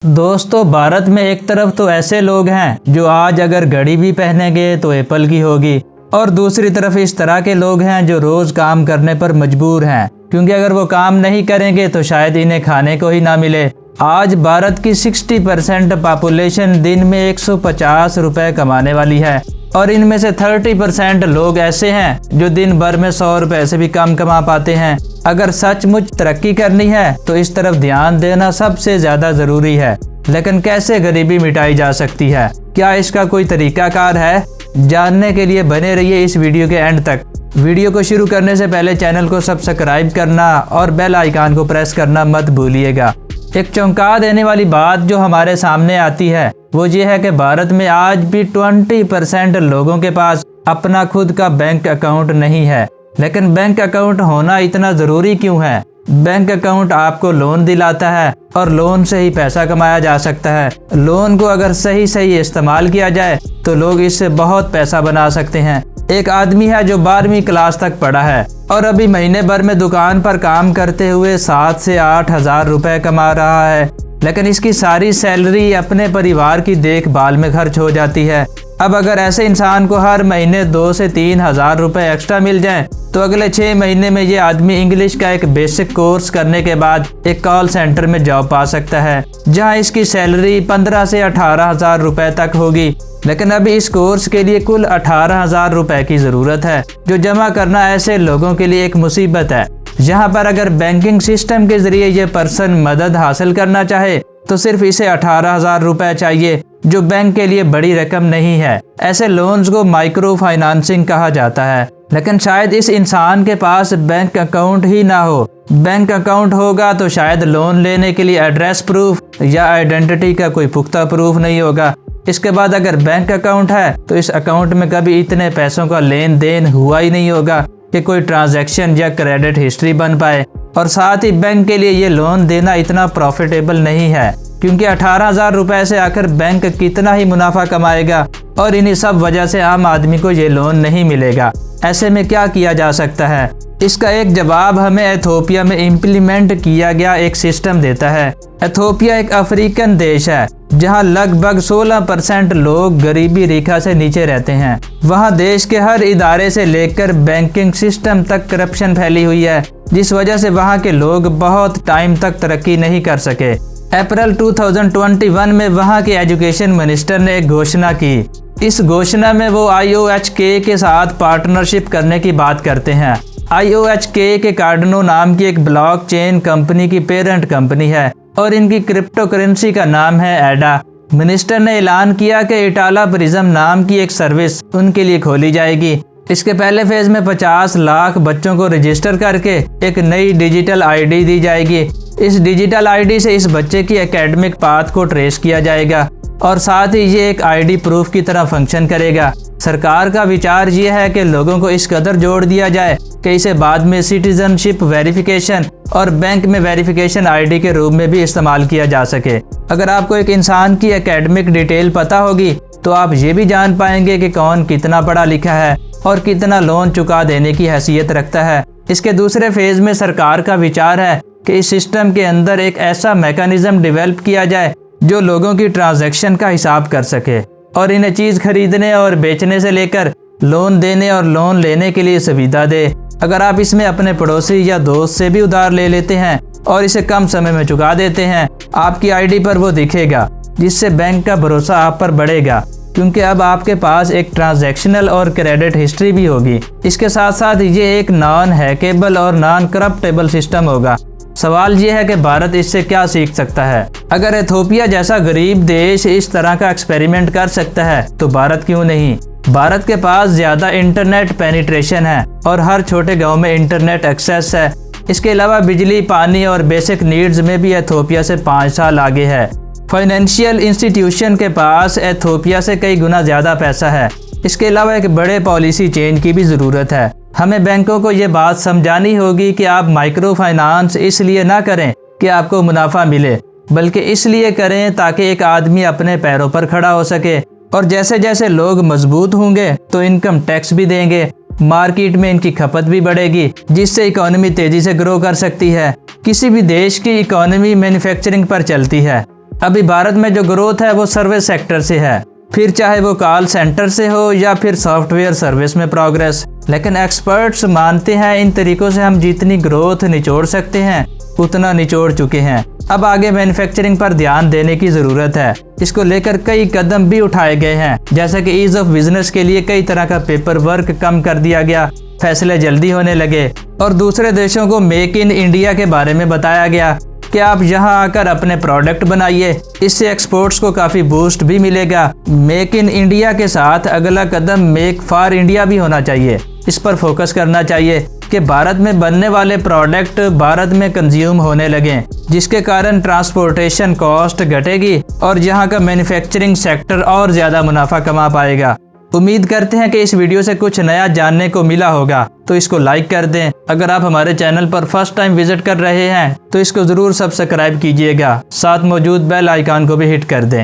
दोस्तों, भारत में एक तरफ तो ऐसे लोग हैं जो आज अगर घड़ी भी पहनेंगे तो एप्पल की होगी, और दूसरी तरफ इस तरह के लोग हैं जो रोज काम करने पर मजबूर हैं, क्योंकि अगर वो काम नहीं करेंगे तो शायद इन्हें खाने को ही ना मिले। आज भारत की 60% पॉपुलेशन दिन में 150 रुपए कमाने वाली है, और इनमें से 30% लोग ऐसे हैं जो दिन भर में 100 रुपए से भी कम कमा पाते हैं। अगर सचमुच तरक्की करनी है तो इस तरफ ध्यान देना सबसे ज्यादा जरूरी है। लेकिन कैसे गरीबी मिटाई जा सकती है, क्या इसका कोई तरीकाकार है? जानने के लिए बने रहिए इस वीडियो के एंड तक। वीडियो को शुरू करने से पहले चैनल को सब्सक्राइब करना और बेल आइकन को प्रेस करना मत भूलिएगा। एक चौंका देने वाली बात जो हमारे सामने आती है वो ये है कि भारत में आज भी 20% लोगों के पास अपना खुद का बैंक अकाउंट नहीं है। लेकिन बैंक अकाउंट होना इतना जरूरी क्यों है? बैंक अकाउंट आपको लोन दिलाता है और लोन से ही पैसा कमाया जा सकता है। लोन को अगर सही इस्तेमाल किया जाए तो लोग इससे बहुत पैसा बना सकते हैं। एक आदमी है जो 12वीं क्लास तक पढ़ा है और अभी महीने भर में दुकान पर काम करते हुए 7 से 8 हजार रुपए कमा रहा है, लेकिन इसकी सारी सैलरी अपने परिवार की देखभाल में खर्च हो जाती है। अब अगर ऐसे इंसान को हर महीने 2 से 3 हजार रुपए एक्स्ट्रा मिल जाएं, तो अगले 6 महीने में ये आदमी इंग्लिश का एक बेसिक कोर्स करने के बाद एक कॉल सेंटर में जॉब पा सकता है, जहां इसकी सैलरी 15 से 18 हजार रुपए तक होगी। लेकिन अभी इस कोर्स के लिए कुल 18 हजार रुपए की जरूरत है, जो जमा करना ऐसे लोगों के लिए एक मुसीबत है। यहाँ पर अगर बैंकिंग सिस्टम के जरिए ये पर्सन मदद हासिल करना चाहे तो सिर्फ इसे 18 हजार रुपए चाहिए, जो बैंक के लिए बड़ी रकम नहीं है। ऐसे लोन्स को माइक्रो फाइनेंसिंग कहा जाता है। लेकिन शायद इस इंसान के पास बैंक अकाउंट ही ना हो। बैंक अकाउंट होगा तो शायद लोन लेने के लिए एड्रेस प्रूफ या आइडेंटिटी का कोई पुख्ता प्रूफ नहीं होगा। इसके बाद अगर बैंक अकाउंट है तो इस अकाउंट में कभी इतने पैसों का लेन देन हुआ ही नहीं होगा कि कोई ट्रांजैक्शन या क्रेडिट हिस्ट्री बन पाए। और साथ ही बैंक के लिए ये लोन देना इतना प्रॉफिटेबल नहीं है, क्योंकि 18 हजार रुपए से आकर बैंक कितना ही मुनाफा कमाएगा, और इन्हीं सब वजह से आम आदमी को ये लोन नहीं मिलेगा। ऐसे में क्या किया जा सकता है? इसका एक जवाब हमें एथियोपिया में इम्प्लीमेंट किया गया एक सिस्टम देता है। एथियोपिया एक अफ्रीकन देश है जहां लगभग 16% लोग गरीबी रेखा से नीचे रहते हैं। वहां देश के हर इदारे से लेकर बैंकिंग सिस्टम तक करप्शन फैली हुई है, जिस वजह से वहां के लोग बहुत टाइम तक तरक्की नहीं कर सके। अप्रैल 2021 में वहां के एजुकेशन मिनिस्टर ने एक घोषणा की। इस घोषणा में वो IOHK के साथ पार्टनरशिप करने की बात करते हैं। IOHK के कार्डनो नाम की एक ब्लॉकचेन कंपनी की पेरेंट कंपनी है और इनकी क्रिप्टो करेंसी का नाम है एडा। मिनिस्टर ने ऐलान किया कि इटाला प्रिज्म नाम की एक सर्विस उनके लिए खोली जाएगी। इसके पहले फेज में 50 लाख बच्चों को रजिस्टर करके एक नई डिजिटल ID दी जाएगी। इस डिजिटल ID से इस बच्चे की एकेडमिक पाथ को ट्रेस किया जाएगा और साथ ही ये एक ID प्रूफ की तरह फंक्शन करेगा। सरकार का विचार ये है कि लोगों को इस कदर जोड़ दिया जाए कि इसे बाद में सिटीजनशिप वेरिफिकेशन और बैंक में वेरिफिकेशन ID के रूप में भी इस्तेमाल किया जा सके। अगर आपको एक इंसान की एकेडमिक डिटेल पता होगी तो आप ये भी जान पाएंगे कि कौन कितना पढ़ा लिखा है और कितना लोन चुका देने की हैसियत रखता है। इसके दूसरे फेज में सरकार का विचार है कि इस सिस्टम के अंदर एक ऐसा मैकेनिज्म डेवलप किया जाए जो लोगों की ट्रांजैक्शन का हिसाब कर सके और इन्हें चीज खरीदने और बेचने से लेकर लोन देने और लोन लेने के लिए सुविधा दे। अगर आप इसमें अपने पड़ोसी या दोस्त से भी उधार ले लेते हैं और इसे कम समय में चुका देते हैं, आपकी ID पर वो दिखेगा, जिससे बैंक का भरोसा आप पर बढ़ेगा, क्योंकि अब आपके पास एक ट्रांजैक्शनल और क्रेडिट हिस्ट्री भी होगी। इसके साथ साथ ये एक नॉन हैकेबल और नॉन करप्टेबल सिस्टम होगा। सवाल ये है कि भारत इससे क्या सीख सकता है? अगर एथियोपिया जैसा गरीब देश इस तरह का एक्सपेरिमेंट कर सकता है तो भारत क्यों नहीं? भारत के पास ज्यादा इंटरनेट पेनिट्रेशन है और हर छोटे गांव में इंटरनेट एक्सेस है। इसके अलावा बिजली, पानी और बेसिक नीड्स में भी एथियोपिया से 5 साल आगे है। फाइनेंशियल इंस्टीट्यूशन के पास एथियोपिया से कई गुना ज्यादा पैसा है। इसके अलावा एक बड़े पॉलिसी चेंज की भी जरूरत है। हमें बैंकों को ये बात समझानी होगी कि आप माइक्रो फाइनेंस इसलिए ना करें कि आपको मुनाफा मिले, बल्कि इसलिए करें ताकि एक आदमी अपने पैरों पर खड़ा हो सके। और जैसे जैसे लोग मजबूत होंगे तो इनकम टैक्स भी देंगे, मार्केट में इनकी खपत भी बढ़ेगी, जिससे इकोनॉमी तेजी से ग्रो कर सकती है। किसी भी देश की इकोनॉमी मैन्युफैक्चरिंग पर चलती है। अभी भारत में जो ग्रोथ है वो सर्विस सेक्टर से है, फिर चाहे वो कॉल सेंटर से हो या फिर सॉफ्टवेयर सर्विस में प्रोग्रेस। लेकिन एक्सपर्ट्स मानते हैं इन तरीकों से हम जितनी ग्रोथ निचोड़ सकते हैं उतना निचोड़ चुके हैं। अब आगे मैन्युफैक्चरिंग पर ध्यान देने की ज़रूरत है। इसको लेकर कई कदम भी उठाए गए हैं, जैसे कि ईज ऑफ बिजनेस के लिए कई तरह का पेपर वर्क कम कर दिया गया, फैसले जल्दी होने लगे और दूसरे देशों को मेक इन इंडिया के बारे में बताया गया कि आप यहाँ आकर अपने प्रोडक्ट बनाइए। इससे एक्सपोर्ट्स को काफ़ी बूस्ट भी मिलेगा। मेक इन इंडिया के साथ अगला कदम मेक फॉर इंडिया भी होना चाहिए। इस पर फोकस करना चाहिए कि भारत में बनने वाले प्रोडक्ट भारत में कंज्यूम होने लगें, जिसके कारण ट्रांसपोर्टेशन कॉस्ट घटेगी और यहाँ का मैन्युफैक्चरिंग सेक्टर और ज़्यादा मुनाफा कमा पाएगा। उम्मीद करते हैं कि इस वीडियो से कुछ नया जानने को मिला होगा, तो इसको लाइक कर दें। अगर आप हमारे चैनल पर फर्स्ट टाइम विजिट कर रहे हैं तो इसको ज़रूर सब्सक्राइब कीजिएगा, साथ मौजूद बेल आइकन को भी हिट कर दें।